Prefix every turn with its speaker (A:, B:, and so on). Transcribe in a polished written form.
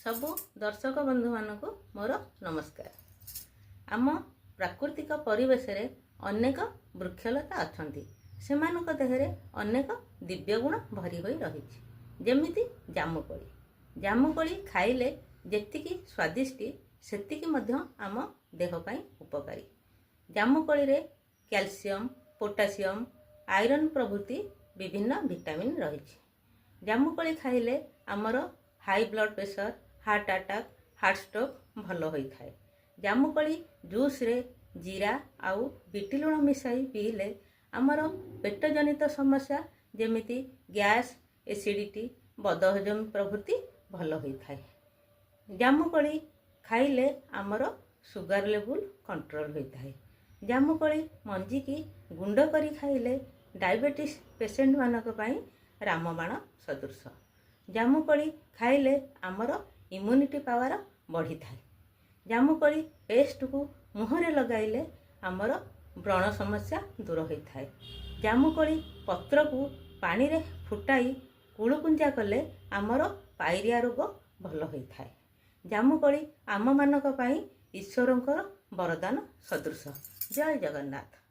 A: सबु दर्शक बंधु मानक मोर नमस्कार। आम प्राकृतिक परिवेश रे अनेक वृक्षलता अछंती। सेमानक देहरे अनेक दिव्य गुण भरी होई रहिछि। जेमिति जामुकोली खाइले जेतिकी स्वादिष्टि सेतिकी मध्य आम देह पई उपकारी। जामुकोली रे कैल्शियम, पोटासियम, आयरन प्रभृति विभिन्न विटामिन रहिछि। जामुकोली खाइले आमर high blood pressure, heart attack, heart stroke भल होई थाए। जामुकोली जूस रे जीरा आउ बीटी लुण मिसाई पीले आमर पेट जनित समस्या जेमिति गैस, एसिडिटी, बदहजम प्रभृति भल होई थाए। जामुकोली खाइले आमर सुगर लेवल कंट्रोल होई थाए। जामुकोली मंजी की गुंड करी खाइले डायबिटीज पेशेंट मानक पई रामबाण सदृश। जामुकोली खाइले आमर इम्यूनिटी पावर बढ़ी थाए। जामुकोली पेस्ट को मुहरे लगाइले आमर व्रण समस्या दूर होई थाए। जामुकोली पत्र को पानी रे फुटाई कुळुकुंजा कले आमर पायरिया रोग भल होई थाए। जामुकोली आम मानक पई ईश्वरंकर वरदान सदृश। जय जगन्नाथ।